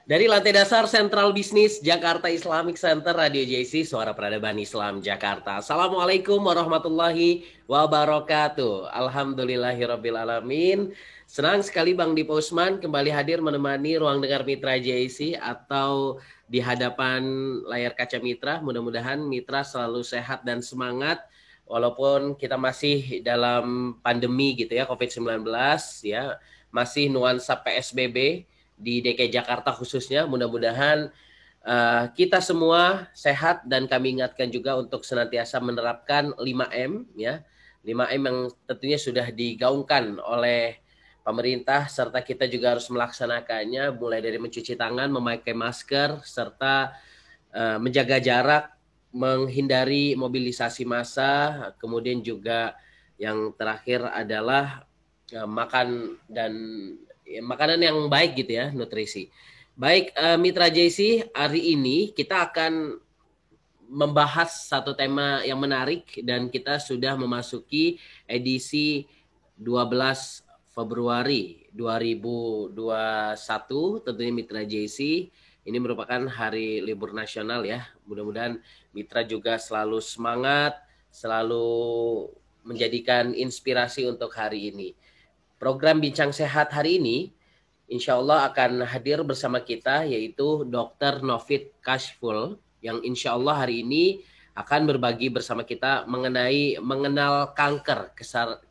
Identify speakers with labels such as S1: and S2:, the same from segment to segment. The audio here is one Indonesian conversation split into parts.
S1: Dari lantai dasar Sentral Bisnis Jakarta Islamic Center Radio JC, Suara Peradaban Islam Jakarta. Assalamualaikum warahmatullahi wabarakatuh. Alhamdulillahirrabbilalamin. Senang sekali Bang Dipo Usman kembali hadir menemani Ruang Dengar Mitra JC atau di hadapan layar kaca Mitra. Mudah-mudahan Mitra selalu sehat dan semangat walaupun kita masih dalam pandemi gitu ya, COVID-19 ya, masih nuansa PSBB di DKI Jakarta khususnya. Mudah-mudahan kita semua sehat dan kami ingatkan juga untuk senantiasa menerapkan 5M ya. 5M yang tentunya sudah digaungkan oleh pemerintah serta kita juga harus melaksanakannya, mulai dari mencuci tangan, memakai masker serta menjaga jarak, menghindari mobilisasi massa, kemudian juga yang terakhir adalah makan dan makanan yang baik gitu ya, nutrisi. Baik, Mitra JC, hari ini kita akan membahas satu tema yang menarik dan kita sudah memasuki edisi 12 Februari 2021, tentunya Mitra JC. Ini merupakan hari libur nasional ya. Mudah-mudahan Mitra juga selalu semangat, selalu menjadikan inspirasi untuk hari ini. Program Bincang Sehat hari ini insya Allah akan hadir bersama kita yaitu Dr. Novit Kashful yang insya Allah hari ini akan berbagi bersama kita mengenal kanker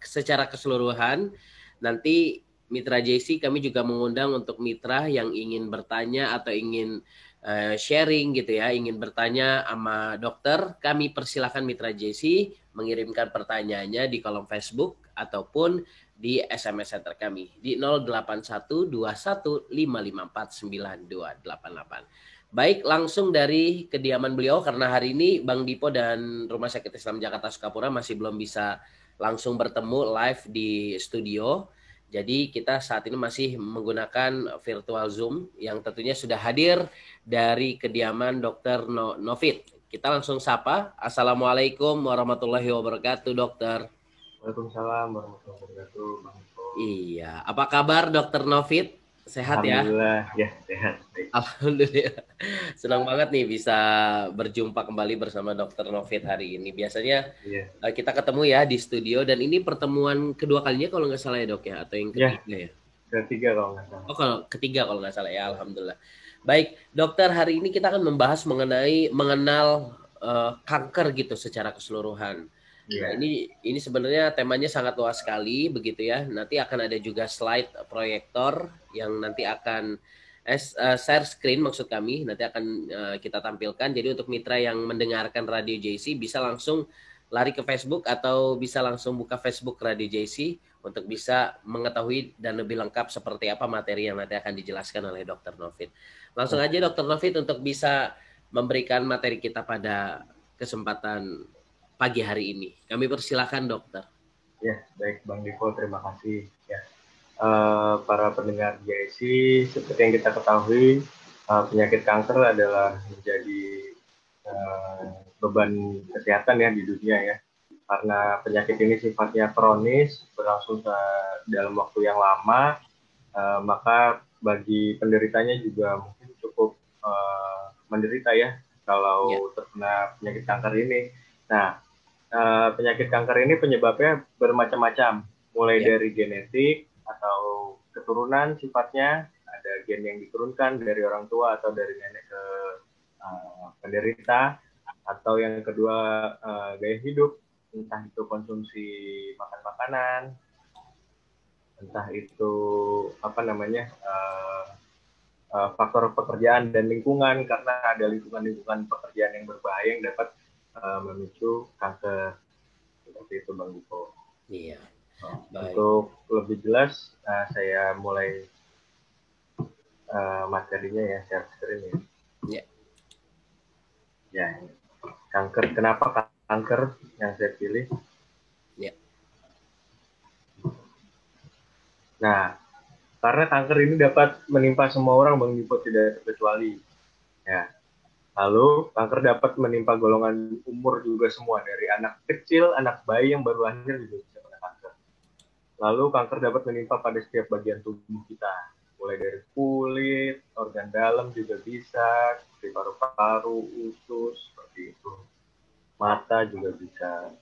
S1: secara keseluruhan. Nanti Mitra JC kami juga mengundang untuk mitra yang ingin bertanya atau ingin sharing gitu ya, ingin bertanya sama dokter, kami persilakan Mitra JC mengirimkan pertanyaannya di kolom Facebook ataupun di SMS center kami di 081215549288. Baik, langsung dari kediaman beliau karena hari ini Bang Dipo dan Rumah Sakit Islam Jakarta Sukapura masih belum bisa langsung bertemu live di studio. Jadi kita saat ini masih menggunakan virtual Zoom yang tentunya sudah hadir dari kediaman Dr. Novit. Kita langsung sapa. Assalamualaikum warahmatullahi wabarakatuh, dokter.
S2: Waalaikumsalam warahmatullahi wabarakatuh, Bang Iko.
S1: Iya, apa kabar Dokter Novit? Sehat ya?
S2: Alhamdulillah, ya sehat.
S1: Alhamdulillah. Senang banget nih bisa berjumpa kembali bersama Dokter Novit hari ini. Biasanya kita ketemu ya di studio dan ini pertemuan kedua kalinya kalau nggak salah ya dok ya, atau yang ketiga ya?
S2: Ketiga kalau nggak salah.
S1: Oh, kalau ketiga kalau nggak salah ya, alhamdulillah. Baik, dokter, hari ini kita akan membahas mengenal kanker gitu secara keseluruhan. Nah, ini sebenarnya temanya sangat luas sekali begitu ya. Nanti akan ada juga slide proyektor yang nanti akan share screen maksud kami nanti akan kita tampilkan. Jadi untuk mitra yang mendengarkan Radio JC bisa langsung lari ke Facebook atau bisa langsung buka Facebook Radio JC untuk bisa mengetahui dan lebih lengkap seperti apa materi yang nanti akan dijelaskan oleh Dr. Novit. Langsung aja Dr. Novit untuk bisa memberikan materi kita pada kesempatan pagi hari ini. Kami persilakan dokter.
S2: Ya, baik Bang Diko, terima kasih. Ya, para pendengar JIC, seperti yang kita ketahui, penyakit kanker adalah menjadi beban kesehatan ya di dunia ya. Karena penyakit ini sifatnya kronis, berlangsung dalam waktu yang lama, maka bagi penderitanya juga mungkin cukup menderita ya kalau terkena penyakit kanker ini. Nah, penyakit kanker ini penyebabnya bermacam-macam, mulai dari genetik atau keturunan sifatnya, ada gen yang diturunkan dari orang tua atau dari nenek ke penderita, atau yang kedua gaya hidup, entah itu konsumsi makanan, entah itu faktor pekerjaan dan lingkungan, karena ada lingkungan pekerjaan yang berbahaya yang dapat memicu kanker. Seperti itu Bang Diko.
S1: Iya.
S2: Untuk lebih jelas saya mulai materinya ya, share screen ya.
S1: Iya.
S2: Ya, kanker. Kenapa kanker yang saya pilih?
S1: Iya.
S2: Nah, karena kanker ini dapat menimpa semua orang Bang Diko, tidak terkecuali. Ya. Lalu kanker dapat menimpa golongan umur juga semua, dari anak kecil, anak bayi yang baru lahir juga bisa kena kanker. Lalu kanker dapat menimpa pada setiap bagian tubuh kita, mulai dari kulit, organ dalam juga bisa, seperti paru-paru, usus, seperti itu. Mata juga bisa.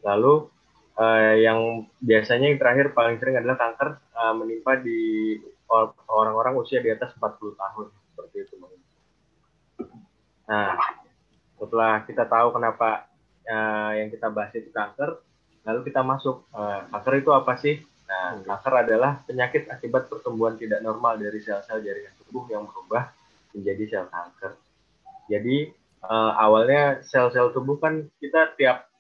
S2: Lalu yang biasanya yang terakhir paling sering adalah kanker menimpa di orang-orang usia di atas 40 tahun, seperti itu. Nah, setelah kita tahu kenapa yang kita bahas itu kanker, lalu kita masuk, kanker itu apa sih? Nah, kanker adalah penyakit akibat pertumbuhan tidak normal dari sel-sel jaringan tubuh yang berubah menjadi sel kanker. Jadi awalnya sel-sel tubuh kan kita tiap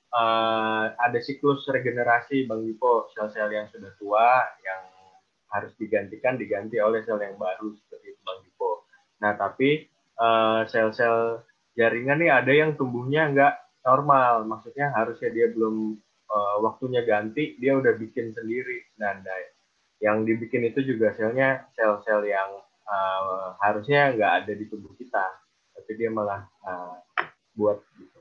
S2: ada siklus regenerasi, Bang Dipo, sel-sel yang sudah tua yang harus diganti oleh sel yang baru, seperti itu Bang Dipo. Nah, tapi sel-sel jaringan nih ada yang tumbuhnya nggak normal, maksudnya harusnya dia belum waktunya ganti, dia udah bikin sendiri. Nah, yang dibikin itu juga selnya sel-sel yang harusnya nggak ada di tubuh kita, tapi dia malah buat gitu.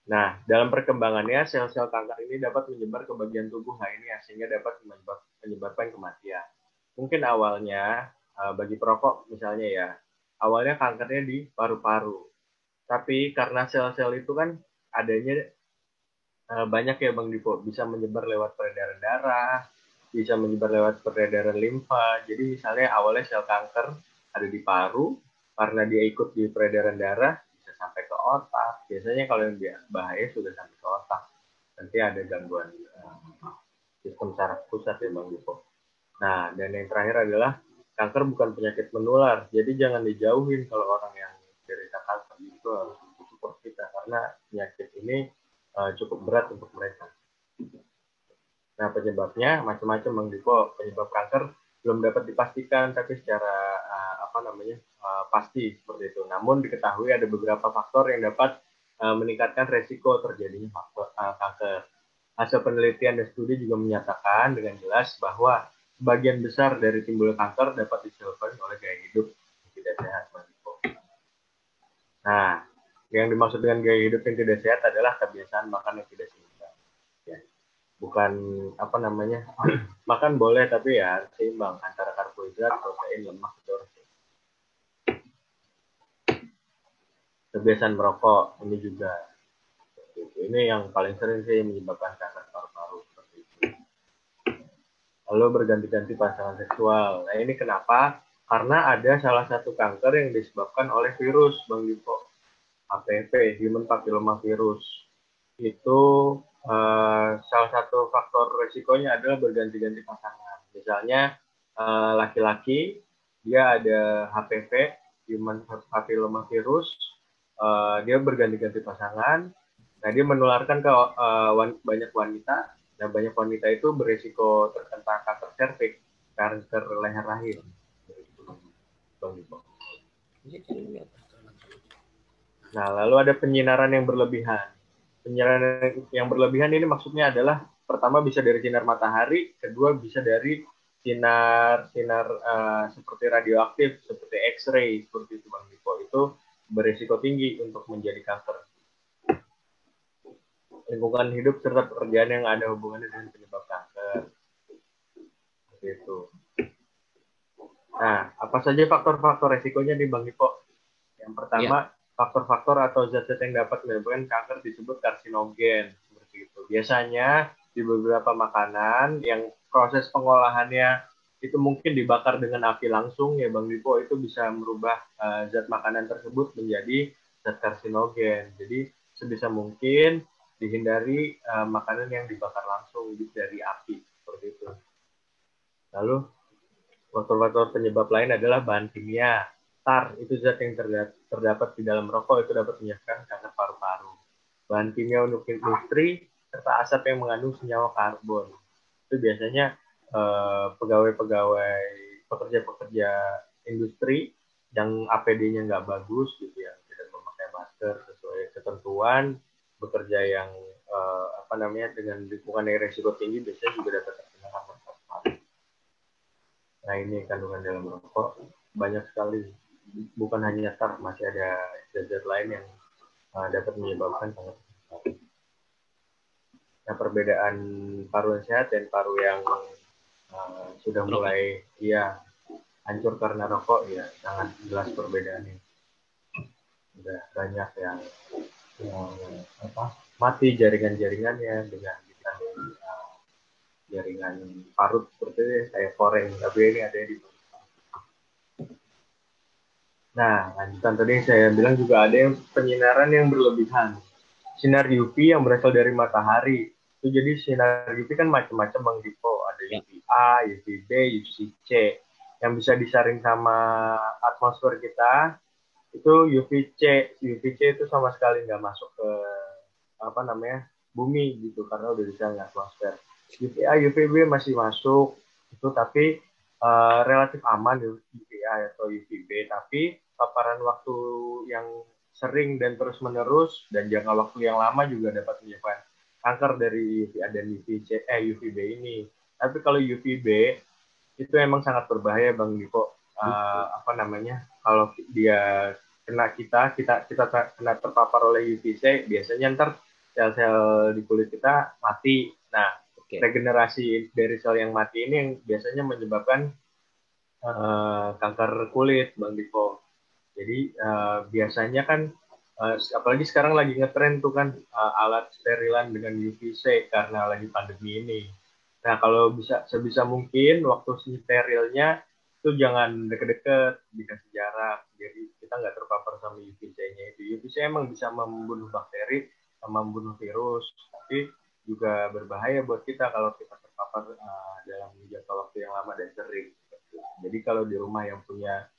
S2: Nah, dalam perkembangannya, sel-sel kanker ini dapat menyebar ke bagian tubuh lainnya, sehingga dapat menyebabkan kematian. Mungkin awalnya, bagi perokok misalnya ya, awalnya kankernya di paru-paru. Tapi karena sel-sel itu kan adanya banyak ya Bang Dipo, bisa menyebar lewat peredaran darah, bisa menyebar lewat peredaran limfa. Jadi misalnya awalnya sel kanker ada di paru, karena dia ikut di peredaran darah, bisa sampai ke otak. Biasanya kalau yang bahaya sudah sampai ke otak. Nanti ada gangguan sistem saraf pusat ya Bang Dipo. Nah, dan yang terakhir adalah kanker bukan penyakit menular. Jadi jangan dijauhin kalau orang yang derita kanker itu harus support kita karena penyakit ini cukup berat untuk mereka. Nah, penyebabnya macam-macam Bang Diko. Penyebab kanker belum dapat dipastikan, tapi secara pasti seperti itu. Namun diketahui ada beberapa faktor yang dapat meningkatkan resiko terjadinya kanker. Hasil penelitian dan studi juga menyatakan dengan jelas bahwa sebagian besar dari timbul kanker dapat disebabkan oleh gaya hidup yang tidak sehat, Bang Diko. Nah, yang dimaksud dengan gaya hidup yang tidak sehat adalah kebiasaan makan yang tidak seimbang. Ya. Bukan makan boleh tapi ya seimbang antara karbohidrat, protein, lemak, itu. Kebiasaan merokok ini juga. Ini yang paling sering sih menyebabkan kanker paru-paru seperti itu. Lalu berganti-ganti pasangan seksual. Nah ini kenapa? Karena ada salah satu kanker yang disebabkan oleh virus, Bang Dipo. HPV, Human Papilloma Virus. Itu salah satu faktor resikonya adalah berganti-ganti pasangan. Misalnya laki-laki dia ada HPV, Human Papilloma Virus, dia berganti-ganti pasangan. Nah, dia menularkan ke banyak wanita. Nah, banyak wanita itu berisiko terkena kanker serviks, kanker leher rahim. Nah, lalu ada penyinaran yang berlebihan. Penyinaran yang berlebihan ini maksudnya adalah pertama bisa dari sinar matahari, kedua bisa dari sinar seperti radioaktif, seperti X-ray, seperti itu Bang Diko. Itu berisiko tinggi untuk menjadi kanker. Lingkungan hidup serta pekerjaan yang ada hubungannya dengan penyebab kanker. Seperti itu. Nah, apa saja faktor-faktor resikonya nih Bang Diko? Yang pertama, faktor-faktor atau zat-zat yang dapat menyebabkan kanker disebut karsinogen. Seperti itu. Biasanya di beberapa makanan yang proses pengolahannya itu mungkin dibakar dengan api langsung ya Bang Dipo, itu bisa merubah zat makanan tersebut menjadi zat karsinogen. Jadi sebisa mungkin dihindari makanan yang dibakar langsung dari api seperti itu. Lalu faktor-faktor penyebab lain adalah bahan kimia. Tar itu zat yang terdapat di dalam rokok itu dapat menyebabkan kanker paru-paru. Bahan kimia untuk industri serta asap yang mengandung senyawa karbon. Itu biasanya pegawai-pegawai, pekerja-pekerja industri yang APD-nya nggak bagus gitu ya, tidak memakai masker sesuai ketentuan, bekerja yang dengan lingkungan yang risiko tinggi biasanya juga dapat terkena kanker paru-paru. Nah ini kandungan dalam rokok banyak sekali, bukan hanya tar, masih ada zat-zat lain yang dapat menyebabkan kanker. Nah perbedaan paru yang sehat dan paru yang sudah mulai hancur karena rokok, ya sangat jelas perbedaannya. Udah banyak yang mati jaringan-jaringannya dengan jaringan parut seperti itu, kayak koreng, tapi ini ada di. Nah, lanjutan tadi saya bilang juga ada yang penyinaran yang berlebihan. Sinar UV yang berasal dari matahari. Itu jadi sinar UV kan macam-macam Bang Dipo. Ada UVA, UVB, UVC. Yang bisa disaring sama atmosfer kita, itu UVC. UVC itu sama sekali nggak masuk ke bumi gitu, karena udah disaring atmosfer. UVA, UVB masih masuk, itu tapi relatif aman UVA atau UVB, tapi paparan waktu yang sering dan terus-menerus dan jangka waktu yang lama juga dapat menyebabkan kanker dari UVA dan UVB ini. Tapi kalau UVB itu emang sangat berbahaya Bang Diko. Kalau dia kena kita kena terpapar oleh UVC, biasanya ntar sel-sel di kulit kita mati. Nah, regenerasi dari sel yang mati ini yang biasanya menyebabkan kanker kulit Bang Diko. Jadi biasanya kan apalagi sekarang lagi ngetren tuh kan alat sterilan dengan UVC karena lagi pandemi ini. Nah, kalau sebisa mungkin waktu sterilnya itu jangan deket-deket, dikasih jarak. Jadi kita nggak terpapar sama UVC-nya itu. UVC emang bisa membunuh bakteri, sama membunuh virus, tapi juga berbahaya buat kita kalau kita terpapar dalam jangka waktu yang lama dan sering. Jadi kalau di rumah yang punya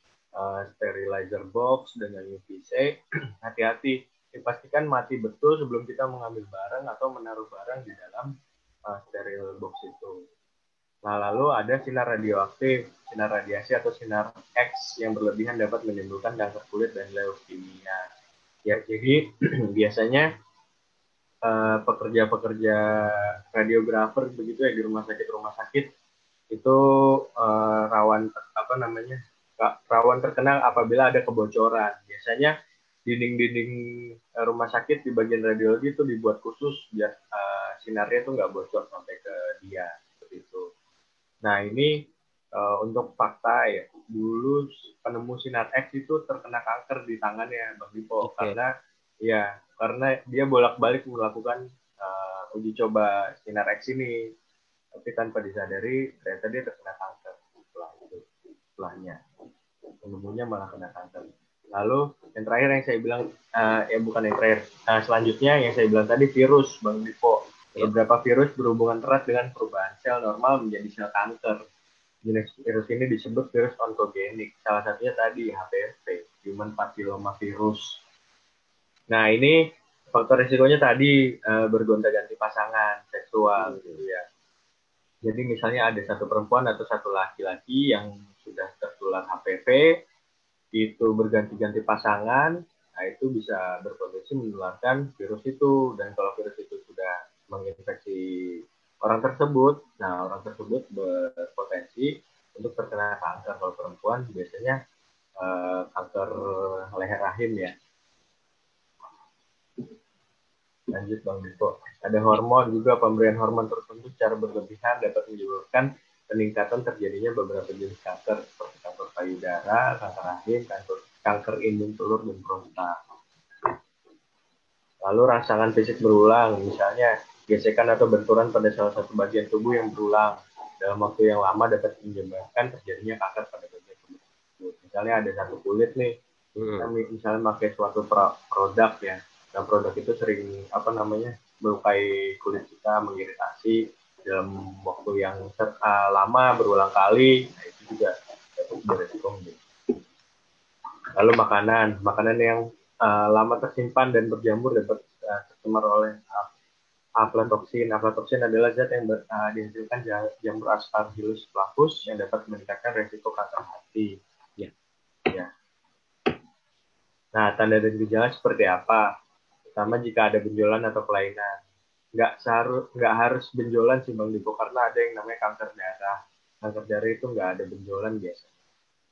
S2: sterilizer box dengan UVC, hati-hati, dipastikan mati betul sebelum kita mengambil barang atau menaruh barang di dalam steril box itu. Nah, lalu ada sinar radioaktif, sinar radiasi atau sinar X yang berlebihan dapat menimbulkan kanker kulit dan leukemia. Ya, jadi biasanya pekerja-pekerja radiografer begitu ya di rumah sakit itu rawan terkena apabila ada kebocoran. Biasanya dinding-dinding rumah sakit di bagian radiologi itu dibuat khusus biar sinarnya itu nggak bocor sampai ke dia seperti itu. Nah, ini untuk fakta ya, dulu penemu sinar X itu terkena kanker di tangannya Bang Dipo karena dia bolak-balik melakukan uji coba sinar X ini, tapi tanpa disadari ternyata dia terkena kanker setelahnya. Penemunya malah kena kanker. Lalu yang terakhir yang saya bilang, bukan yang terakhir, selanjutnya yang saya bilang tadi virus Bang Dipo. Beberapa virus berhubungan erat dengan perubahan sel normal menjadi sel kanker. Jenis virus ini disebut virus onkogenik. Salah satunya tadi HPV, Human Papilloma Virus. Nah, ini faktor risikonya tadi bergonta-ganti pasangan seksual gitu ya. Jadi misalnya ada satu perempuan atau satu laki-laki yang sudah tertular HPV, itu berganti-ganti pasangan, nah itu bisa berpotensi menularkan virus itu. Dan kalau virus itu sudah menginfeksi orang tersebut, nah orang tersebut berpotensi untuk terkena kanker. Kalau perempuan biasanya kanker leher rahim ya. Lanjut Bang Diko. Ada hormon juga, pemberian hormon tertentu secara berlebihan dapat menyebabkan peningkatan terjadinya beberapa jenis kanker seperti kanker payudara, kanker rahim, kanker indung telur dan prostat. Lalu rangsangan fisik berulang, misalnya gesekan atau benturan pada salah satu bagian tubuh yang berulang dalam waktu yang lama dapat menyebabkan terjadinya kanker pada bagian tubuh. Misalnya ada satu kulit nih, kita misalnya pakai suatu produk ya, dan produk itu sering melukai kulit kita, mengiritasi dalam waktu yang lama berulang kali, nah itu juga dapat beresiko. Lalu makanan yang lama tersimpan dan berjamur dapat tercemar oleh aflatoksin. Aflatoksin adalah zat yang dihasilkan jamur Aspergillus flavus yang dapat meningkatkan resiko kanker hati. Ya. Nah, tanda dan gejala seperti apa? Pertama, jika ada benjolan atau kelainan. Nggak harus benjolan sih Bang Diko, karena ada yang namanya kanker darah. Kanker darah itu nggak ada benjolan biasanya.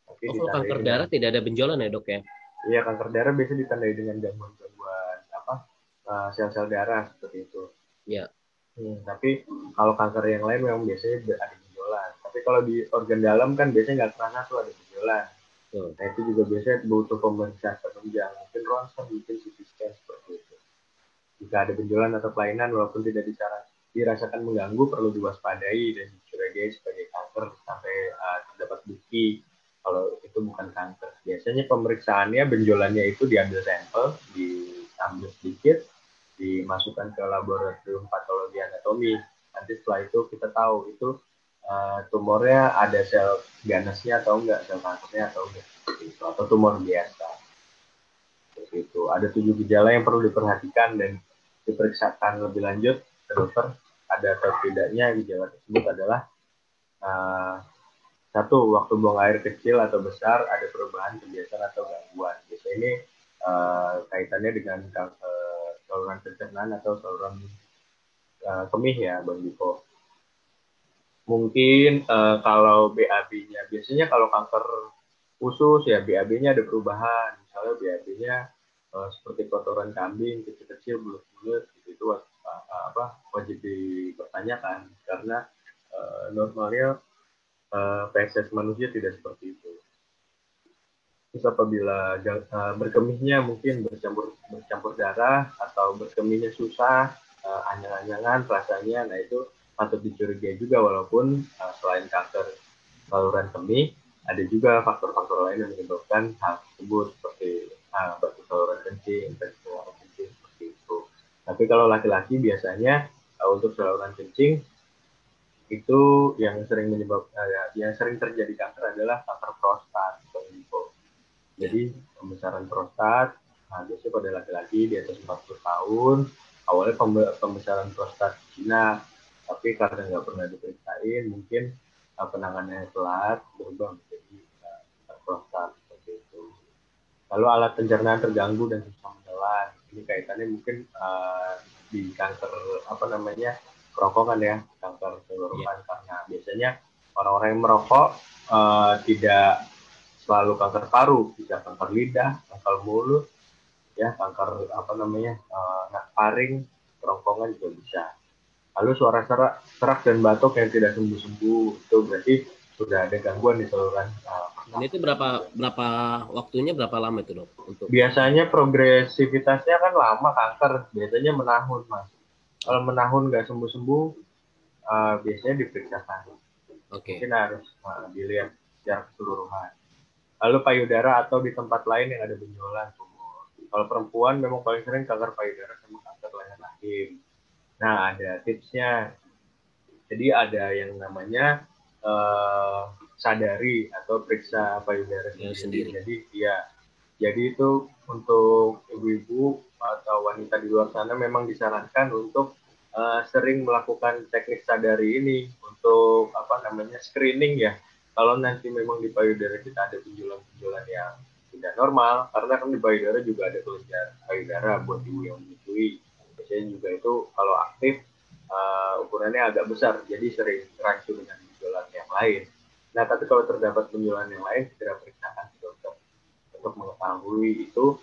S2: Tapi
S1: kalau kanker darah tidak ada benjolan ya dok ya?
S2: Iya, kanker darah biasa ditandai dengan gangguan-gangguan sel-sel darah seperti itu.
S1: Iya.
S2: Tapi kalau kanker yang lain memang biasanya ada benjolan. Tapi kalau di organ dalam kan biasanya nggak terasa tuh ada benjolan. benjolan.
S1: Betul.
S2: Nah itu juga biasanya butuh pemeriksaan penunjang, mungkin ronsen, mungkin CT scan seperti itu. Jika ada benjolan atau kelainan walaupun tidak dirasakan mengganggu, perlu diwaspadai dan dicurigai sebagai kanker sampai terdapat bukti kalau itu bukan kanker. Biasanya pemeriksaannya benjolannya itu diambil sampel, diambil sedikit, dimasukkan ke laboratorium patologi anatomi. Nanti setelah itu kita tahu itu tumornya ada sel ganesnya atau enggak, sel kankernya atau enggak, atau tumor biasa. Seperti itu. Ada 7 gejala yang perlu diperhatikan dan diperiksakan lebih lanjut ke dokter. Ada atau tidaknya gejala tersebut adalah satu, waktu buang air kecil atau besar, ada perubahan kebiasaan atau gangguan. Biasanya ini kaitannya dengan saluran pencernaan atau saluran kemih ya, Bang Diko. Mungkin kalau BAB-nya, biasanya kalau kanker usus ya BAB-nya ada perubahan. Misalnya BAB-nya seperti kotoran kambing kecil-kecil bulat-bulat itu wajib dipertanyakan karena normalnya PSS manusia tidak seperti itu. Terus apabila berkemihnya mungkin bercampur darah atau berkemihnya susah, anyang-anyangan rasanya, nah itu patut dicurigai juga walaupun selain kanker saluran kemih, ada juga faktor-faktor lain yang menyebabkan hal tersebut seperti batu saluran kencing, infeksi saluran kencing seperti itu. Tapi kalau laki-laki biasanya untuk saluran kencing itu yang sering yang sering terjadi kanker adalah kanker prostat. Jadi pembesaran prostat, biasanya pada laki-laki di atas 40 tahun, awalnya pembesaran prostat jinak, tapi karena nggak pernah diperiksain, mungkin penanganannya telat, berubah menjadi prostat seperti itu. Lalu alat pencernaan terganggu dan susah menelan, ini kaitannya mungkin di kanker kerongkongan ya, kanker tenggorokan, karena biasanya orang-orang yang merokok tidak selalu kanker paru, bisa kanker lidah, kanker mulut, ya kanker paring, kerongkongan juga bisa. Lalu suara serak dan batuk yang tidak sembuh-sembuh, itu berarti sudah ada gangguan di saluran.
S1: Dan itu berapa waktunya, berapa lama itu dok?
S2: Biasanya progresivitasnya kan lama kanker, biasanya menahun mas. Kalau menahun nggak sembuh-sembuh, biasanya diperiksakan. Mungkin harus dilihat secara keseluruhan. Lalu payudara atau di tempat lain yang ada benjolan tumor. Kalau perempuan memang paling sering kanker payudara sama kanker leher rahim. Nah, ada tipsnya. Jadi ada yang namanya sadari atau periksa payudara sendiri. Jadi itu untuk ibu-ibu atau wanita di luar sana memang disarankan untuk sering melakukan teknik sadari ini untuk screening ya. Kalau nanti memang di payudara kita ada benjolan-benjolan yang tidak normal, karena kan di payudara juga ada kelenjar payudara buat ibu yang menyusui. Biasanya juga itu kalau aktif ukurannya agak besar, jadi sering rancu dengan benjolan yang lain. Nah, tapi kalau terdapat benjolan yang lain, segera periksakan ke dokter untuk mengetahui itu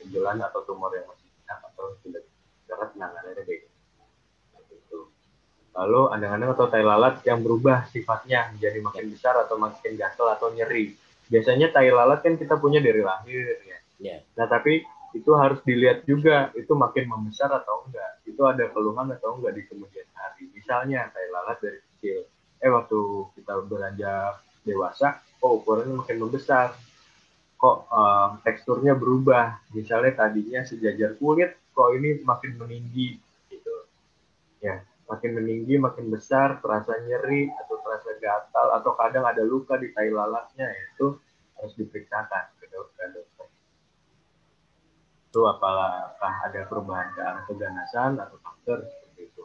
S2: benjolan atau tumor yang masih jinak atau tidak, karena penanganannya beda. Lalu andang-andang atau tai lalat yang berubah sifatnya menjadi makin besar atau makin gatal atau nyeri. Biasanya tai lalat kan kita punya dari lahir ya. Nah tapi itu harus dilihat juga itu makin membesar atau enggak. Itu ada keluhan atau enggak di kemudian hari. Misalnya tai lalat dari kecil, waktu kita beranjak dewasa, ukurannya makin membesar. Kok teksturnya berubah. Misalnya tadinya sejajar kulit, kok ini makin meninggi gitu. Ya, makin meninggi, makin besar, terasa nyeri atau terasa gatal atau kadang ada luka di tai lalatnya, itu harus diperiksakan ke dokter. Itu apakah ada perubahan ke arah keganasan atau kanker seperti itu.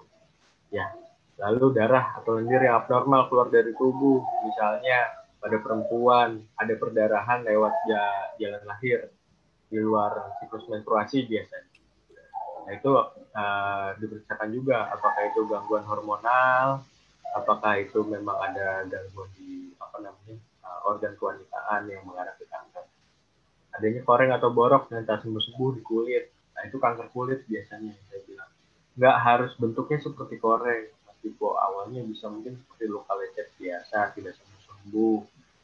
S2: Ya, lalu darah atau lendir yang abnormal keluar dari tubuh, misalnya pada perempuan ada perdarahan lewat jalan lahir di luar siklus menstruasi biasanya. Nah itu diperiksakan juga apakah itu gangguan hormonal, apakah itu memang ada gangguan di organ kewanitaan yang mengarah ke kanker. Adanya koreng atau borok yang tak sembuh-sembuh di kulit, nah itu kanker kulit biasanya saya bilang. Nggak harus bentuknya seperti koreng, meskipun awalnya bisa mungkin seperti luka lecet biasa tidak sembuh-sembuh.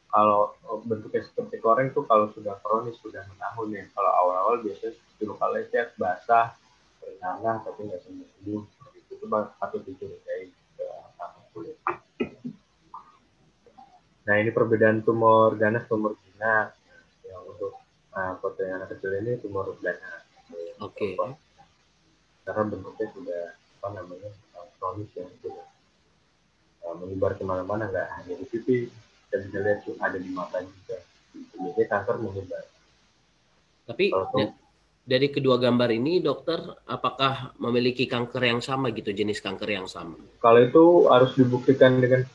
S2: Kalau bentuknya seperti koreng tuh kalau sudah kronis, sudah menahun ya. Kalau awal-awal biasanya seperti luka lecet, basah, bernanah tapi nggak sembuh-sembuh. Itu patut dicurigai ke kanker kulit. Nah ini perbedaan tumor ganas, tumor jinak. Yang untuk foto yang anak kecil ini tumor ganas.
S1: Oke.
S2: Karena bentuknya sudah apa namanya kronis ya, sudah menyebar kemana-mana, nggak hanya di pipi, kita bisa lihat ada di mata juga. Jadi kanker menyebar.
S1: Tapi dari kedua gambar ini dokter apakah memiliki kanker yang sama gitu, jenis kanker yang sama?
S2: Kalau itu harus dibuktikan dengan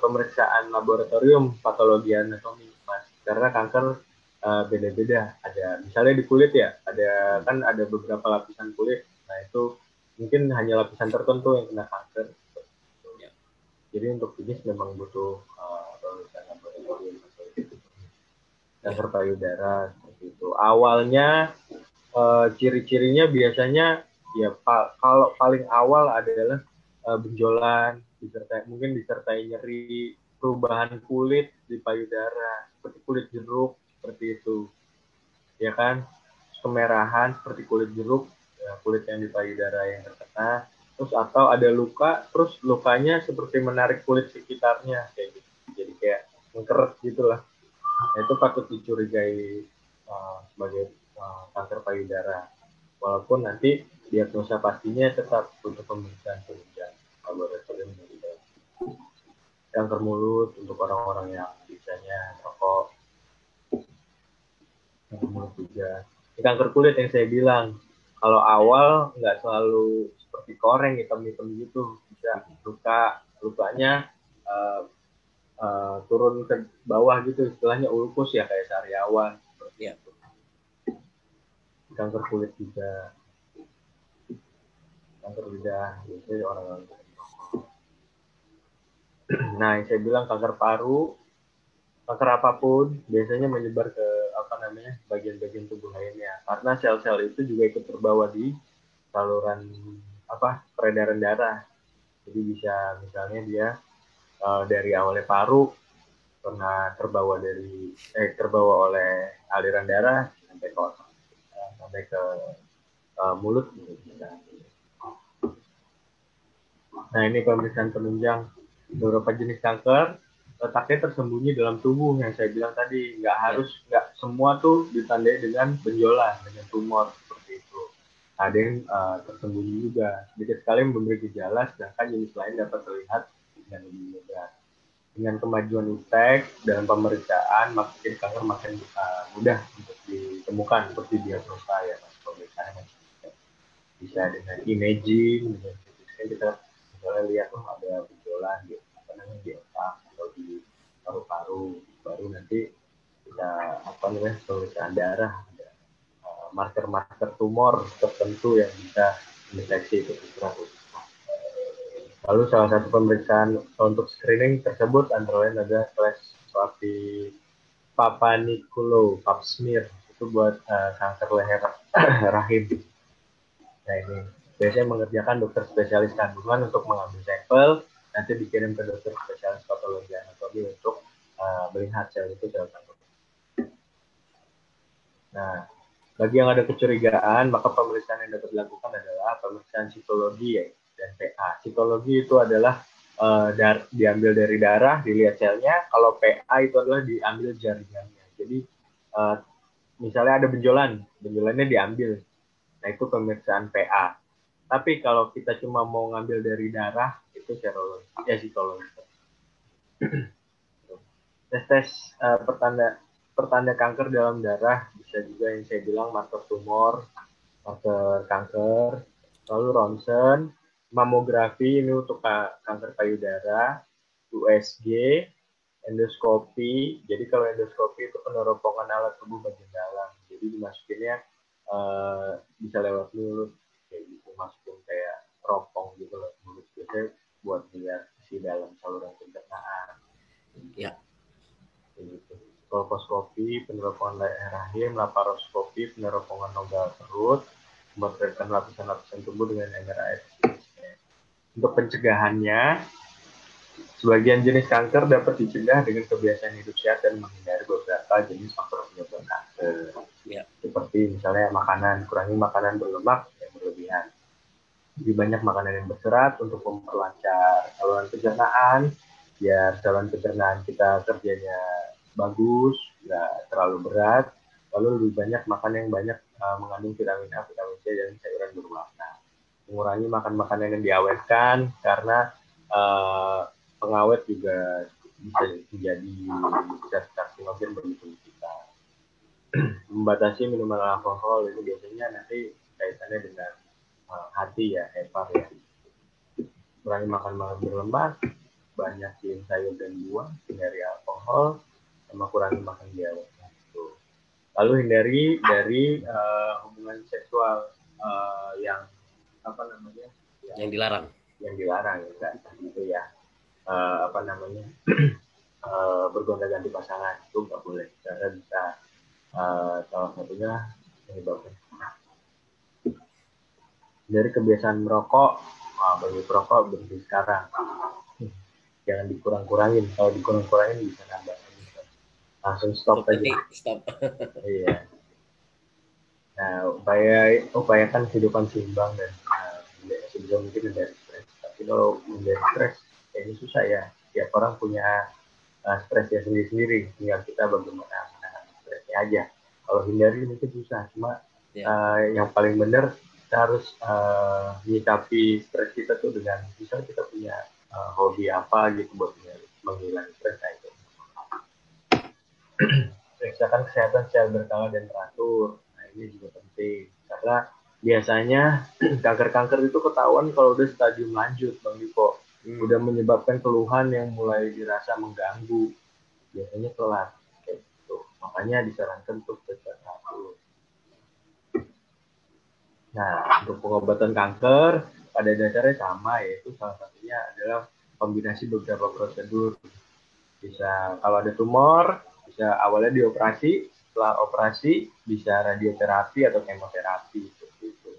S2: pemeriksaan laboratorium patologi anatomi, Mas. Karena kanker beda-beda. Ada misalnya di kulit ya, ada kan ada beberapa lapisan kulit. Nah itu mungkin hanya lapisan tertentu yang kena kanker. Ya. Jadi untuk jenis memang butuh pemeriksaan laboratorium. Kanker payudara seperti itu. Awalnya ciri-cirinya biasanya ya kalau paling awal adalah benjolan, mungkin disertai nyeri, perubahan kulit di payudara, seperti kulit jeruk, seperti itu, ya kan? Kemerahan seperti kulit jeruk, ya, kulit yang di payudara yang terkena, terus atau ada luka, terus lukanya seperti menarik kulit sekitarnya, kayak gitu. Jadi kayak mengkeret gitulah. Nah, itu patut dicurigai sebagai kanker payudara. Walaupun nanti diagnosa pastinya tetap untuk pemeriksaan penunjang laboratorium. Kanker mulut untuk orang-orang yang biasanya rokok, kanker mulut juga. Ini kanker kulit yang saya bilang, kalau awal nggak selalu seperti koreng hitam-hitam gitu, bisa lukanya turun ke bawah gitu, istilahnya ulkus ya, kayak sariawan seperti itu. Kanker kulit juga, kanker lidah biasanya orang-orang. Nah, yang saya bilang kanker paru, kanker apapun biasanya menyebar ke bagian-bagian tubuh lainnya, karena sel-sel itu juga ikut terbawa di saluran peredaran darah. Jadi bisa misalnya dia dari awalnya paru pernah terbawa oleh aliran darah sampai ke otak, sampai ke mulut gitu. Nah ini pemeriksaan penunjang beberapa jenis kanker letaknya tersembunyi dalam tubuh yang saya bilang tadi, nggak semua tuh ditandai dengan benjolan, dengan tumor seperti itu. Ada yang tersembunyi juga, sedikit sekali memberi gejala, sedangkan jenis lain dapat terlihat dengan lebih mudah. Dengan kemajuan iptek dalam pemeriksaan, makin kanker makin mudah untuk ditemukan, untuk didiagnosa ya, pemeriksaan bisa dengan imaging, dengan kita misalnya lihat ada benjolan di otak atau di paru-paru, baru nanti kita pemeriksaan darah, ada marker-marker tumor tertentu yang bisa mendeteksi itu. Lalu salah satu pemeriksaan untuk screening tersebut antara lain ada tes swab di Papa Nicolau, Pap smear, itu buat kanker leher rahim. Nah ini biasanya mengerjakan dokter spesialis kandungan untuk mengambil sampel, nanti dikirim ke dokter spesialis patologi anatomi untuk melihat sel itu sel kanker. Nah, bagi yang ada kecurigaan, maka pemeriksaan yang dapat dilakukan adalah pemeriksaan sitologi ya, dan PA. Sitologi itu adalah diambil dari darah, dilihat selnya. Kalau PA itu adalah diambil jaringannya. Jadi misalnya ada benjolannya diambil. Nah itu pemeriksaan PA. Tapi kalau kita cuma mau ngambil dari darah, itu serologi, ya sitologi. Tes pertanda kanker dalam darah bisa juga yang saya bilang marker tumor, marker kanker, lalu ronsen, mamografi ini untuk kanker payudara, USG, endoskopi. Jadi kalau endoskopi itu peneropongan alat tubuh bagian dalam. Jadi dimasukinnya bisa lewat mulut, kayak gitu, masukin kayak teropong gitu loh, mulut biasanya buat lihat isi dalam saluran pencernaan.
S1: Ya.
S2: Gitu. Kolposkopi, peneropongan leher rahim, laparoskopi, peneropongan nogal perut, memotretkan lapisan-lapisan tubuh dengan MRI. Untuk pencegahannya, Sebagian jenis kanker dapat dicegah dengan kebiasaan hidup sehat dan menghindari beberapa jenis faktor penyebab kanker.
S1: Ya.
S2: Seperti misalnya kurangi makanan berlemak yang berlebihan. Lebih banyak makanan yang berserat untuk memperlancar saluran pencernaan, biar saluran pencernaan kita kerjanya bagus, nggak terlalu berat. Lalu lebih banyak makan yang banyak mengandung vitamin A, vitamin C, dan sayuran berwarna. Mengurangi makan makanan yang diawetkan karena pengawet juga bisa menjadi zat karsinogen bagi tubuh kita. Membatasi minuman alkohol itu biasanya nanti kaitannya dengan hati ya, hepar ya. Kurangi makan berlemak, banyakin sayur dan buah, hindari alkohol, sama kurangi makan diawet. Lalu hindari dari hubungan seksual yang apa namanya?
S1: Yang dilarang.
S2: Yang dilarang ya, gitu ya. Bergonta-ganti pasangan itu nggak boleh karena bisa salah satunya menyebabkan dari kebiasaan merokok. Bagi perokok berhenti sekarang, jangan dikurang-kurangin. Kalau dikurang-kurangin bisa nambah, langsung stop aja.
S1: Stop.
S2: Iya. Nah, upayakan kehidupan seimbang dan sebisa mungkin dari stres. Tapi kalau menjadi stres ini susah ya. Tiap orang punya stresnya sendiri-sendiri. Tinggal kita bagaimana menangani stresnya aja. Kalau hindari mungkin susah. Cuma yang paling benar kita harus menyikapi stres kita tuh dengan misal kita punya hobi apa gitu buat menghilangkan stres itu. Periksakan kesehatan secara berkala dan teratur. Nah, ini juga penting karena biasanya kanker-kanker itu ketahuan kalau udah stadium lanjut, Bang Dipo. Udah menyebabkan keluhan yang mulai dirasa mengganggu. Biasanya telat. Kayak gitu. Makanya disarankan untuk periksa dulu. Nah, untuk pengobatan kanker pada dasarnya sama, yaitu salah satunya adalah kombinasi beberapa prosedur. Bisa kalau ada tumor, bisa awalnya dioperasi, setelah operasi bisa radioterapi atau kemoterapi seperti itu.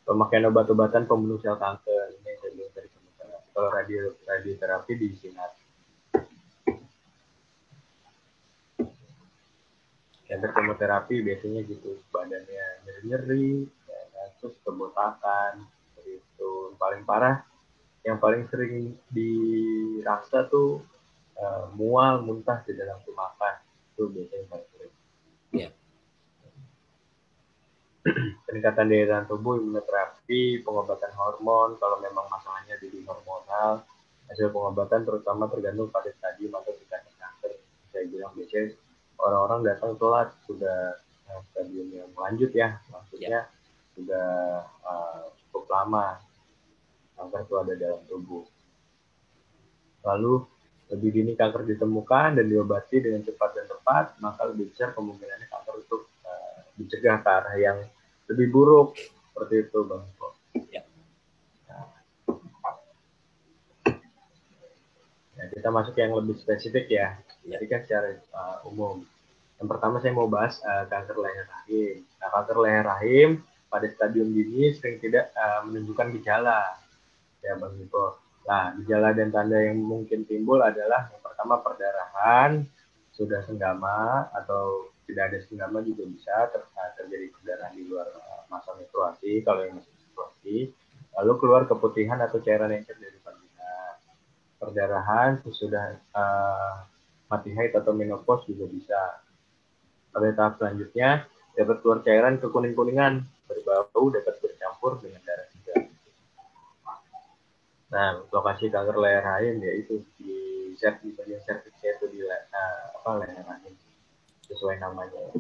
S2: Pemakaian obat-obatan pembunuh sel kanker ini saya bilang dari kemoterapi. Kalau radioterapi di sinar. Cancer kemoterapi biasanya gitu, badannya nyeri-nyeri, ya, terus kebotakan, itu paling parah. Yang paling sering dirasa tuh mual, muntah di dalam makan, itu biasanya paling sering.
S1: Ya.
S2: Peningkatan daya tahan tubuh, imunoterapi, pengobatan hormon, kalau memang masalahnya di hormonal, hasil pengobatan terutama tergantung pada stadium atau tingkatan kanker. Saya bilang biasanya orang-orang datang telat sudah stadium yang lanjut ya, maksudnya sudah cukup lama kanker itu ada dalam tubuh. Lalu lebih dini kanker ditemukan dan diobati dengan cepat dan tepat, maka lebih besar kemungkinannya kanker itu dicegah ke arah yang lebih buruk, seperti itu, Bang.
S1: Ya.
S2: Nah, kita masuk yang lebih spesifik ya. Jadi kan secara umum. Yang pertama saya mau bahas kanker leher rahim. Nah, kanker leher rahim pada stadium dini sering tidak menunjukkan gejala, ya Bang Niko. Nah, gejala dan tanda yang mungkin timbul adalah yang pertama perdarahan, sudah senggama atau tidak ada senggama juga bisa terjadi perdarahan di luar masa menstruasi kalau yang masih menstruasi. Lalu keluar keputihan atau cairan encer dari vagina. Perdarahan sesudah mati haid atau menopause juga bisa. Pada tahap selanjutnya dapat keluar cairan kekuning-kuningan berbau dapat bercampur dengan darah juga. Nah, lokasi kanker leher rahim yaitu di bagian serviksnya itu di leher rahim sesuai namanya.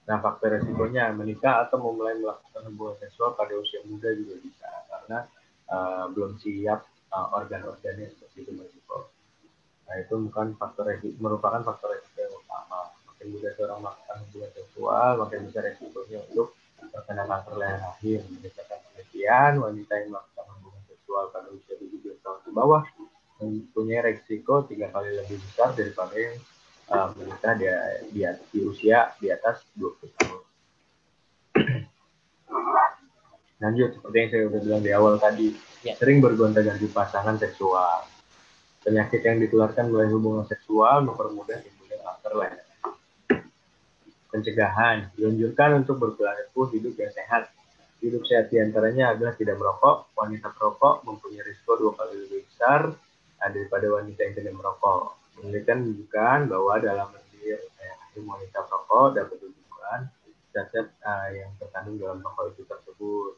S2: Nah, faktor resikonya menikah atau memulai melakukan hubungan seksual pada usia muda juga bisa karena belum siap organ-organnya seperti itu berisiko. Nah, itu merupakan faktor resiko yang utama. Makin muda seorang melakukan hubungan seksual, makin besar resikonya untuk terkena kanker leher rahim. Berdasarkan penelitian, wanita yang melakukan hubungan seksual pada usia 17 tahun ke bawah mempunyai resiko 3 kali lebih besar daripada yang menikah di usia di atas 20 tahun. Lanjut, seperti yang saya udah bilang di awal tadi, sering bergonta-ganti pasangan seksual. Penyakit yang ditularkan melalui hubungan seksual mempermudah timbulnya kanker leher. Pencegahan, dianjurkan untuk berperilaku hidup yang sehat. Hidup sehat diantaranya adalah tidak merokok. Wanita perokok mempunyai risiko 2 kali lebih besar daripada wanita yang tidak merokok. Penelitian menunjukkan bahwa dalam lendir wanita perokok dapat ditemukan zat-zat yang terkandung dalam rokok itu tersebut.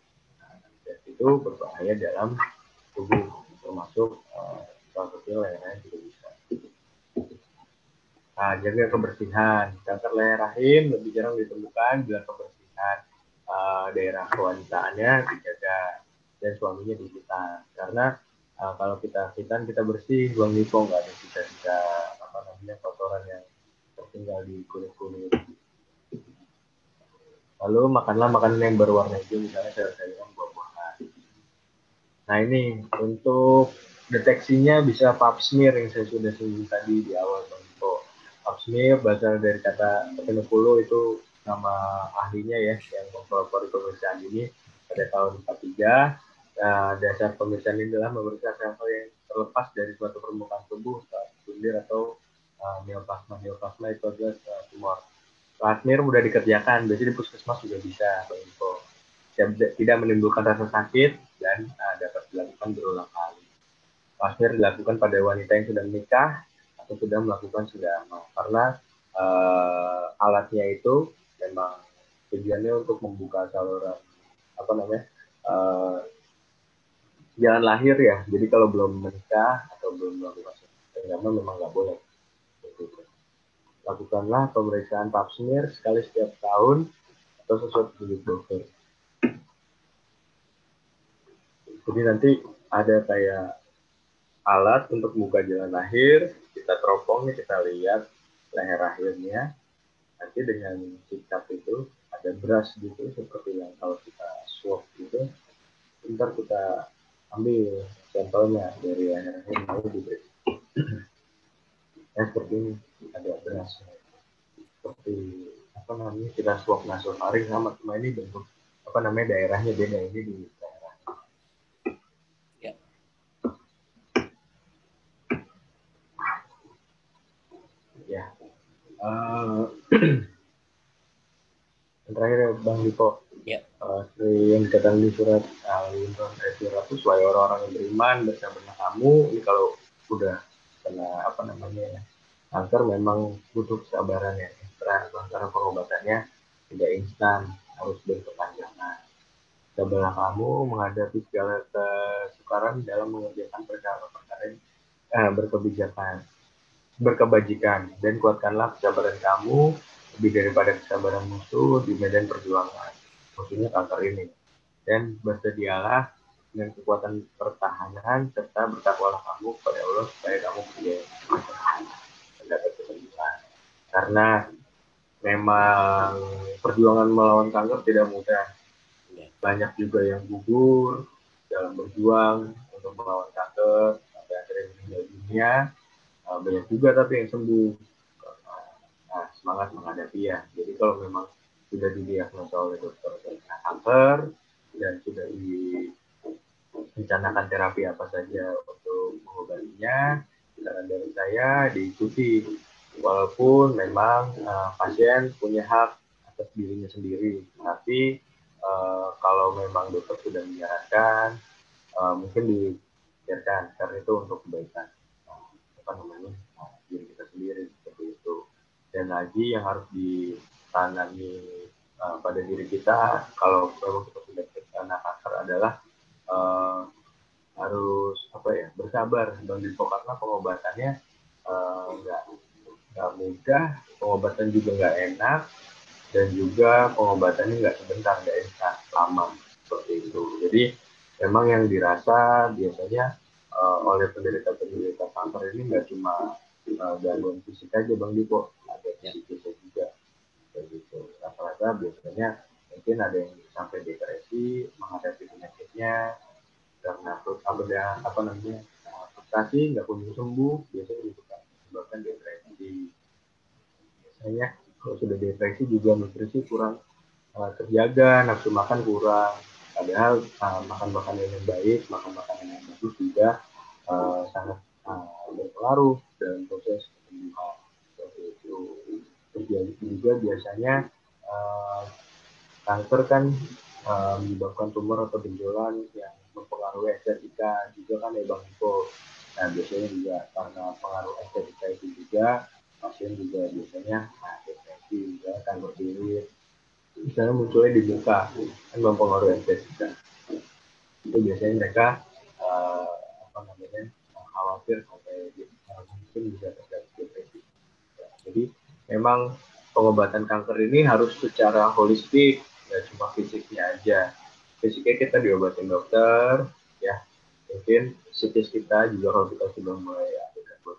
S2: Zat itu berbahaya dalam tubuh, termasuk salah satu lainnya juga bisa. Nah, jaga kebersihan. Kanker leher rahim lebih jarang ditemukan bila kebersihan daerah kewanitaannya dijaga dan suaminya dihitan. Karena kalau kita hitan, kita bersih, buang nipong, nggak ada sisa-sisa kotoran yang tertinggal di kulit-kulit. Lalu makanlah makanan yang berwarna hijau, misalnya sayur-sayuran, buah-buahan. Nah ini untuk deteksinya bisa pap smear yang saya sudah singgung tadi di awal. Pap smear berasal dari kata Penepulu, itu nama ahlinya ya yang mempelopori pemeriksaan ini pada tahun 43. Dasar pemeriksaan ini adalah memeriksa sampel yang terlepas dari suatu permukaan tubuh, bulir atau neoplasma. Neoplasma itu adalah tumor. Pap smear mudah dikerjakan, biasanya di puskesmas juga bisa. Tidak menimbulkan rasa sakit dan dapat dilakukan berulang kali. Pap smear dilakukan pada wanita yang sudah menikah atau sudah melakukan sedama, karena alatnya itu memang tujuannya untuk membuka saluran jalan lahir ya. Jadi kalau belum menikah atau belum melakukan sedama memang nggak boleh. Lakukanlah pemeriksaan pap smear sekali setiap tahun atau sesuai petunjuk dokter. Jadi nanti ada kayak alat untuk buka jalan lahir, kita teropong nih, kita lihat leher lahirnya. Nanti dengan sikap itu ada brush gitu, seperti yang kalau kita swab gitu. Ntar kita ambil sampelnya dari leher lahir, lalu diberi. Seperti ini, ada brush. Seperti kita swab nasofaring sama, cuma ini bentuk daerahnya beda, ini di daerah. Ya. Yang terakhir Bang Dipo, yang dikatakan di surat Al-Imran ayat 200, wahai orang-orang yang beriman, bersabarlah kamu. Ini kalau udah kena kanker memang butuh kesabaran ya. Karena pengobatannya tidak instan, harus berkepanjangan. Sabarlah kamu menghadapi segala kesukaran dalam mengerjakan perkara-perkara berkebajikan, dan kuatkanlah kesabaran kamu lebih daripada kesabaran musuh di medan perjuangan. Musuhnya kanker ini. Dan bersedialah dengan kekuatan pertahanan, serta bertakwalah kamu kepada Allah supaya kamu mendapat kesembuhan. Karena memang perjuangan melawan kanker tidak mudah. Banyak juga yang gugur dalam berjuang untuk melawan kanker sampai akhirnya meninggal dunia. Banyak juga tapi yang sembuh. Semangat menghadapi ya. Jadi kalau memang sudah didiagnosa oleh dokter kanker dan sudah direncanakan terapi apa saja untuk mengobatinya, saran dari saya diikuti. Walaupun memang pasien punya hak atas dirinya sendiri, tapi kalau memang dokter sudah menyarankan, mungkin dibiarkan, karena itu untuk kebaikan diri kita sendiri, seperti itu. Dan lagi yang harus ditangani pada diri kita kalau memang kita sudah terkena kanker adalah harus bersabar dan karena pengobatannya nggak mudah, pengobatan juga nggak enak, dan juga pengobatannya nggak sebentar, nggak instan, lama, seperti itu. Jadi memang yang dirasa biasanya oleh penderita kanker ini nggak cuma gangguan fisik aja Bang Dipo, ada psikisnya juga, begitu. Rata-rata biasanya mungkin ada yang sampai depresi menghadapi penyakitnya karena frustasi nggak kunjung sembuh, biasanya menyebabkan depresi. Biasanya kalau sudah depresi juga nutrisi kurang terjaga, nafsu makan kurang, Padahal makan makanan yang baik, makan makanan yang bagus juga sangat berpengaruh dalam proses penyembuhan seperti itu. Terus juga biasanya uh, kanker kan menyebabkan tumor atau benjolan yang mempengaruhi estetika juga kan ya Bang Iko. Nah biasanya juga karena pengaruh estetika itu juga pasien juga biasanya depresi juga kanker kulit misalnya munculnya di muka kan mempengaruhi estetika itu biasanya mereka uh, apa namanya khawatir sampai mungkin bisa terjadi depresi. Jadi memang pengobatan kanker ini harus secara holistik, nggak cuma fisiknya aja. Fisiknya kita diobatin dokter, ya mungkin psikis kita juga kalau kita sudah mulai ada gangguan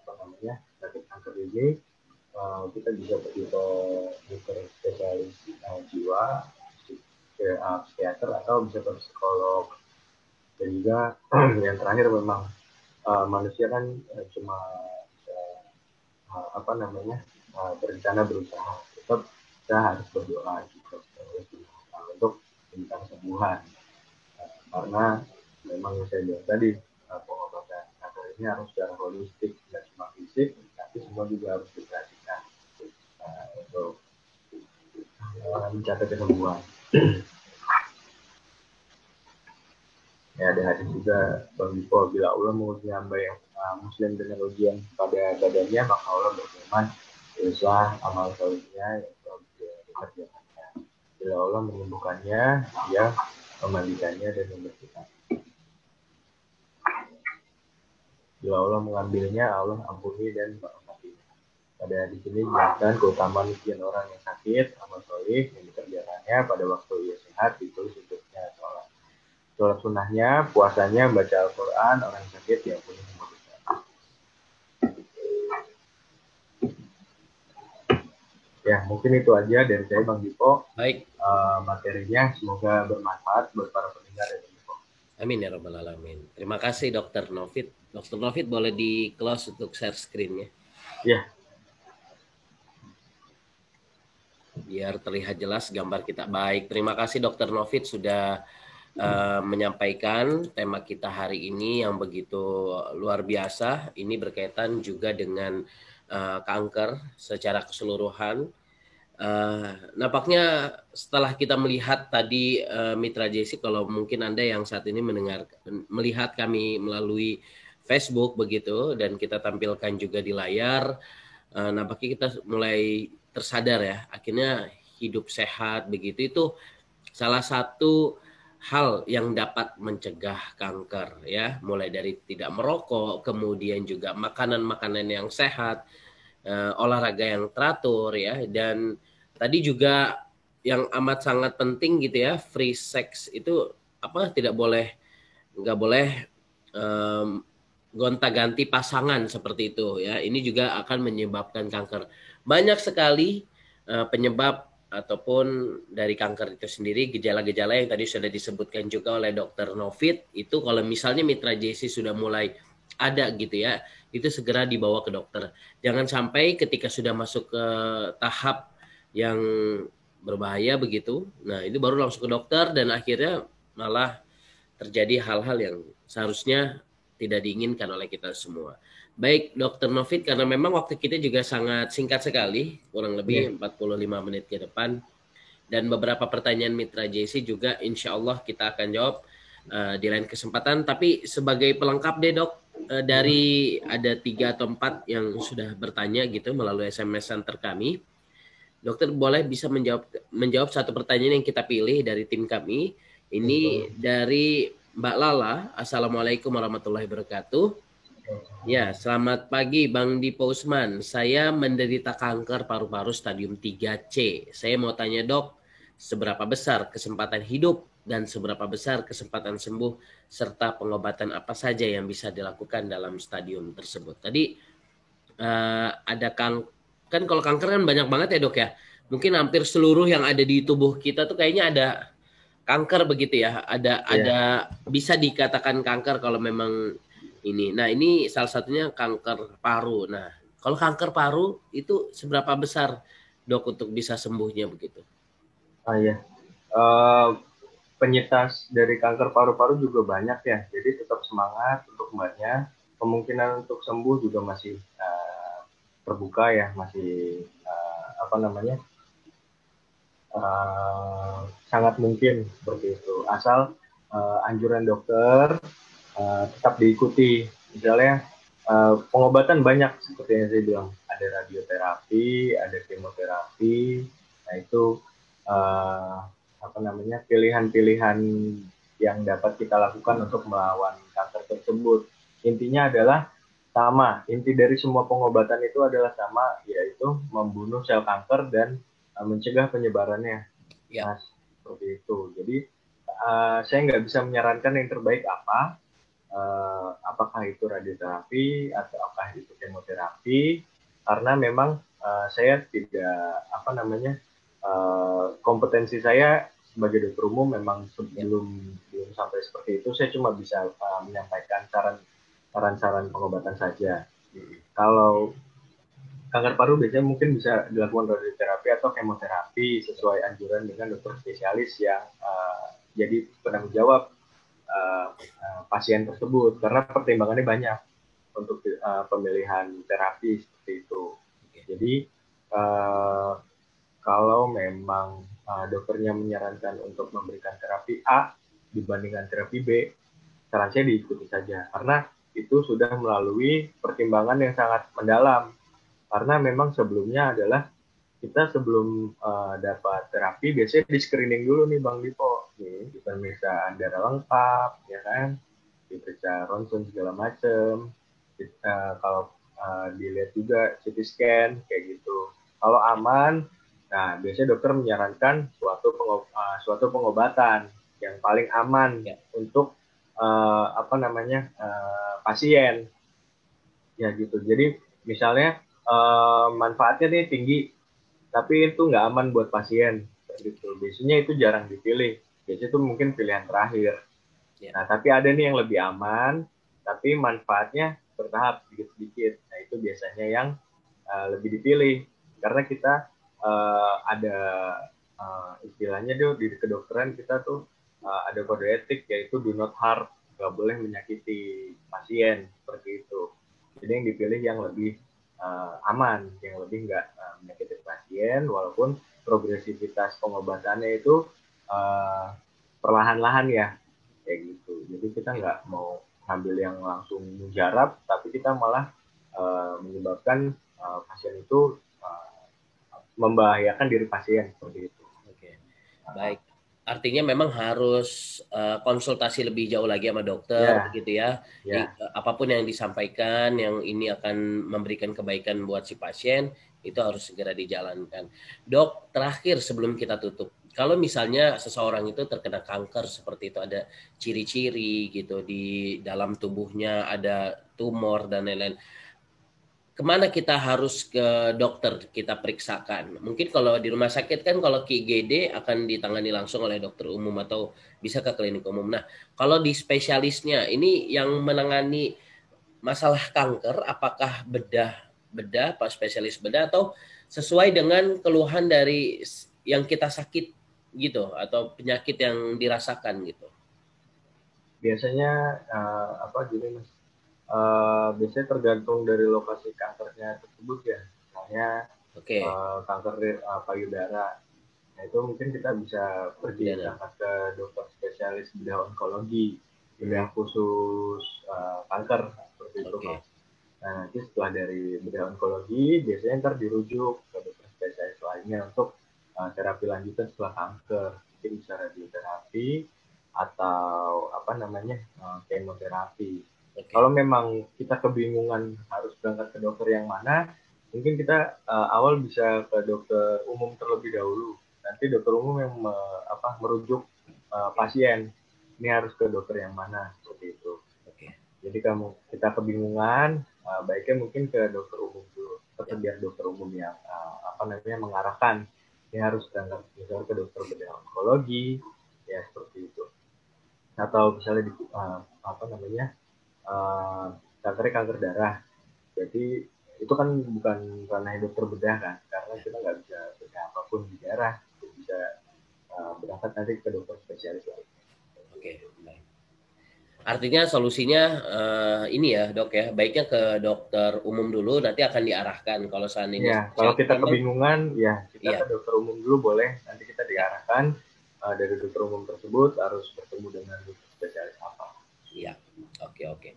S2: apa namanya sakit kanker ini, kita bisa pergi ke dokter spesialis jiwa, ke psikiater atau bisa ke psikolog. Dan juga yang terakhir memang manusia kan cuma apa namanya berencana berusaha tetap kita harus berdoa gitu untuk minta kesembuhan karena memang yang saya bilang tadi pengobatan kanker ini harus secara holistik tidak cuma fisik tapi semua juga harus diperhatikan untuk mencapai kesembuhan. Ya, ada hadis juga Bang Dipo, bila Allah menguji hamba yang muslim dengan ujian pada badannya, maka Allah berfirman, dosa amal solehnya yang telah dikerjakannya. Bila Allah menyembuhkannya, dia memandikannya dan membersihkan. Bila Allah mengambilnya, Allah ampuni dan merahmatinya. Pada hadis ini dijelaskan keutamaan ujian orang yang sakit, amal soleh yang dikerjakannya pada waktu ia sehat, ditulis untuknya sholat. Sholat sunnahnya, puasanya, baca Al-Quran, orang sakit yang punya semua dosa. Ya, mungkin itu aja dari saya Bang Dipo.
S1: Baik.
S2: Materinya semoga bermanfaat buat para pendengar ya Bang Dipo.
S1: Amin ya Rabbal Alamin. Terima kasih Dokter Novit. Dokter Novit boleh di close untuk share screen-nya.
S2: Ya.
S1: Biar terlihat jelas gambar kita. Baik, terima kasih Dokter Novit sudah menyampaikan tema kita hari ini yang begitu luar biasa. Ini berkaitan juga dengan kanker secara keseluruhan. Nampaknya setelah kita melihat tadi Mitra JC, kalau mungkin Anda yang saat ini melihat kami melalui Facebook begitu dan kita tampilkan juga di layar, nampaknya kita mulai tersadar ya, akhirnya hidup sehat begitu itu salah satu hal yang dapat mencegah kanker ya, mulai dari tidak merokok, kemudian juga makanan-makanan yang sehat, olahraga yang teratur ya, dan tadi juga yang amat sangat penting gitu ya, free sex itu apa nggak boleh gonta-ganti pasangan seperti itu ya. Ini juga akan menyebabkan kanker. Banyak sekali penyebab ataupun dari kanker itu sendiri, gejala-gejala yang tadi sudah disebutkan juga oleh Dokter Novit, itu kalau misalnya Mitra JC sudah mulai ada gitu ya, itu segera dibawa ke dokter. Jangan sampai ketika sudah masuk ke tahap yang berbahaya begitu, nah itu baru langsung ke dokter dan akhirnya malah terjadi hal-hal yang seharusnya tidak diinginkan oleh kita semua. Baik Dokter Novit, karena memang waktu kita juga sangat singkat sekali, kurang lebih 45 menit ke depan, dan beberapa pertanyaan Mitra JC juga insya Allah kita akan jawab di lain kesempatan. Tapi sebagai pelengkap deh dok, dari ada 3 atau 4 yang sudah bertanya gitu melalui SMS center kami, dokter boleh bisa menjawab satu pertanyaan yang kita pilih dari tim kami. Ini dari Mbak Lala. Assalamualaikum warahmatullahi wabarakatuh. Ya, selamat pagi Bang Dipo Usman. Saya menderita kanker paru-paru stadium 3C. Saya mau tanya dok, seberapa besar kesempatan hidup dan seberapa besar kesempatan sembuh serta pengobatan apa saja yang bisa dilakukan dalam stadium tersebut. Tadi ada kan kalau kanker kan banyak banget ya dok ya. Mungkin hampir seluruh yang ada di tubuh kita tuh kayaknya ada kanker begitu ya. Ada bisa dikatakan kanker kalau memang ini. Nah, ini salah satunya kanker paru. Nah, kalau kanker paru itu seberapa besar dok untuk bisa sembuhnya begitu?
S2: Iya. penyintas dari kanker paru-paru juga banyak ya. Jadi tetap semangat untuk mbaknya. Kemungkinan untuk sembuh juga masih terbuka ya, masih apa namanya sangat mungkin seperti itu. Asal anjuran dokter tetap diikuti. Misalnya pengobatan banyak seperti yang saya bilang, ada radioterapi, ada kemoterapi. Nah itu apa namanya pilihan-pilihan yang dapat kita lakukan untuk melawan kanker tersebut. Intinya adalah sama. Inti dari semua pengobatan itu adalah sama, yaitu membunuh sel kanker dan mencegah penyebarannya.
S1: Ya.
S2: Nah, seperti itu. Jadi saya nggak bisa menyarankan yang terbaik apa, apakah itu radioterapi atau apakah itu kemoterapi, karena memang saya tidak apa namanya kompetensi saya sebagai dokter umum memang belum sampai seperti itu. Saya cuma bisa menyampaikan saran-saran pengobatan saja. Kalau kanker paru biasanya mungkin bisa dilakukan radioterapi atau kemoterapi sesuai anjuran dengan dokter spesialis yang jadi penanggung jawab pasien tersebut, karena pertimbangannya banyak untuk pemilihan terapi seperti itu. Jadi kalau memang dokternya menyarankan untuk memberikan terapi A dibandingkan terapi B, saran saya diikuti saja, karena itu sudah melalui pertimbangan yang sangat mendalam. Karena memang sebelumnya adalah kita sebelum dapat terapi biasanya di screening dulu nih Bang Dipo, di pemeriksaan darah lengkap, ya kan, diperiksa ronsen segala macam. Kalau dilihat juga CT scan kayak gitu. Kalau aman, nah biasanya dokter menyarankan suatu pengobatan yang paling aman untuk apa namanya pasien, ya gitu. Jadi misalnya manfaatnya nih tinggi, tapi itu nggak aman buat pasien gitu. Biasanya itu jarang dipilih. Biasanya itu mungkin pilihan terakhir. Nah, tapi ada nih yang lebih aman, tapi manfaatnya bertahap sedikit-sedikit. Nah, itu biasanya yang lebih dipilih. Karena kita ada istilahnya tuh di kedokteran kita tuh ada kode etik, yaitu do not harm, nggak boleh menyakiti pasien seperti itu. Jadi yang dipilih yang lebih aman, yang lebih nggak menyakiti pasien, walaupun progresivitas pengobatannya itu perlahan-lahan ya, kayak gitu. Jadi kita nggak mau ambil yang langsung mujarab, tapi kita malah menyebabkan pasien itu membahayakan diri pasien seperti itu.
S1: Oke, baik. Artinya memang harus konsultasi lebih jauh lagi sama dokter, begitu ya. Apapun yang disampaikan, yang ini akan memberikan kebaikan buat si pasien, itu harus segera dijalankan. Dok, terakhir sebelum kita tutup, kalau misalnya seseorang itu terkena kanker seperti itu, ada ciri-ciri gitu di dalam tubuhnya, ada tumor dan lain-lain, kemana kita harus ke dokter kita periksakan? Mungkin kalau di rumah sakit kan kalau IGD akan ditangani langsung oleh dokter umum atau bisa ke klinik umum. Nah, kalau di spesialisnya ini yang menangani masalah kanker, apakah bedah Pak spesialis bedah atau sesuai dengan keluhan dari yang kita sakit gitu atau penyakit yang dirasakan gitu?
S2: Biasanya apa gini Mas? Biasanya tergantung dari lokasi kankernya tersebut ya. Misalnya kanker payudara. Nah, itu mungkin kita bisa pergi berangkat ke dokter spesialis bedah onkologi, bedah khusus kanker seperti itu Mas. Nah, nanti setelah dari bedah onkologi, biasanya ntar dirujuk ke dokter spesialis lainnya untuk terapi lanjutan setelah kanker. Mungkin bisa radioterapi atau apa namanya kemoterapi. Kalau memang kita kebingungan harus berangkat ke dokter yang mana, mungkin kita awal bisa ke dokter umum terlebih dahulu. Nanti dokter umum yang merujuk pasien. Ini harus ke dokter yang mana seperti itu. Jadi kita kebingungan, baiknya mungkin ke dokter umum dulu. Atau biar dokter umum yang mengarahkan. Ini harus berangkat misalnya ke dokter bedah onkologi, ya seperti itu. Atau misalnya di kanker darah. Jadi itu kan bukan ranah dokter bedah kan, karena kita nggak bisa bedah apapun di darah, bisa berangkat nanti ke dokter spesialis lain.
S1: Oke, baik. Artinya solusinya ini ya dok ya, baiknya ke dokter umum dulu, nanti akan diarahkan kalau seandainya
S2: Ya, kalau kita
S1: memang,
S2: kebingungan, ya kita
S1: iya.
S2: ke dokter umum dulu boleh, nanti kita diarahkan dari dokter umum tersebut harus bertemu dengan dokter spesialis apa.
S1: Iya, oke oke.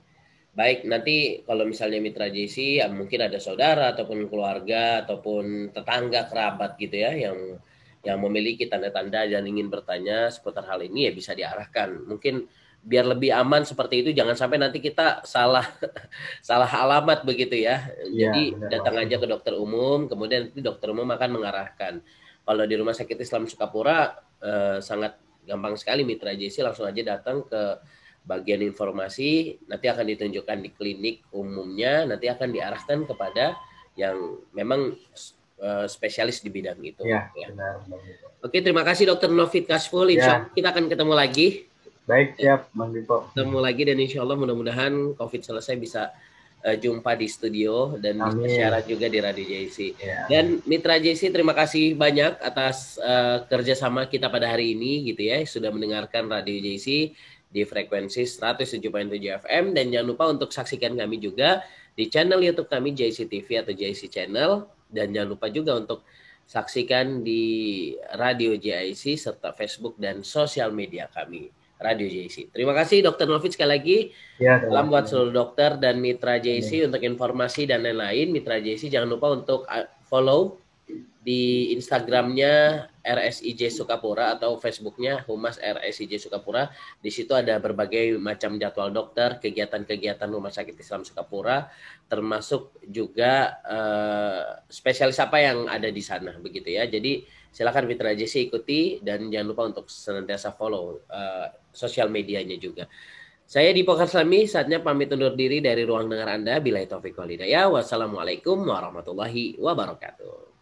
S1: Baik, nanti kalau misalnya Mitra JC, ya mungkin ada saudara ataupun keluarga ataupun tetangga kerabat gitu ya yang memiliki tanda-tanda dan ingin bertanya seputar hal ini ya bisa diarahkan. Mungkin biar lebih aman seperti itu, jangan sampai nanti kita salah salah alamat begitu ya.
S2: Iya,
S1: Jadi
S2: benar
S1: datang
S2: Mas.
S1: aja ke dokter umum, kemudian nanti dokter umum akan mengarahkan. Kalau di Rumah Sakit Islam Sukapura sangat gampang sekali Mitra JC, langsung aja datang ke bagian informasi, nanti akan ditunjukkan di klinik umumnya, nanti akan diarahkan kepada yang memang spesialis di bidang itu.
S2: Iya,
S1: Ya.
S2: benar Bang Dito.
S1: Oke, terima kasih Dokter Novit Kashful. Insya Allah
S2: Ya,
S1: kita akan ketemu lagi.
S2: baik siap Bang Dito.
S1: Ketemu lagi dan insya Allah mudah-mudahan COVID selesai bisa jumpa di studio dan bisa
S2: Amin.
S1: siaran juga di Radio JC.
S2: Ya.
S1: Dan Mitra JC, terima kasih banyak atas kerjasama kita pada hari ini gitu ya, sudah mendengarkan Radio JC di frekuensi 107.7 FM, dan jangan lupa untuk saksikan kami juga di channel YouTube kami JC TV atau JC Channel, dan jangan lupa juga untuk saksikan di Radio JIC serta Facebook dan sosial media kami Radio JC. Terima kasih Dokter Novit sekali lagi.
S2: Ya,
S1: Salam buat seluruh dokter dan Mitra JC untuk informasi dan lain-lain. Mitra JC jangan lupa untuk follow di Instagramnya RSIJ Sukapura atau Facebooknya Humas RSIJ Sukapura. Di situ ada berbagai macam jadwal dokter, kegiatan-kegiatan Rumah Sakit Islam Sukapura, termasuk juga spesialis apa yang ada di sana, begitu ya. Jadi silakan Mitra JC ikuti dan jangan lupa untuk senantiasa follow sosial medianya juga. Saya Dipo Karslami, saatnya pamit undur diri dari ruang dengar Anda. Billahi taufiq wal hidayah. Wassalamualaikum warahmatullahi wabarakatuh.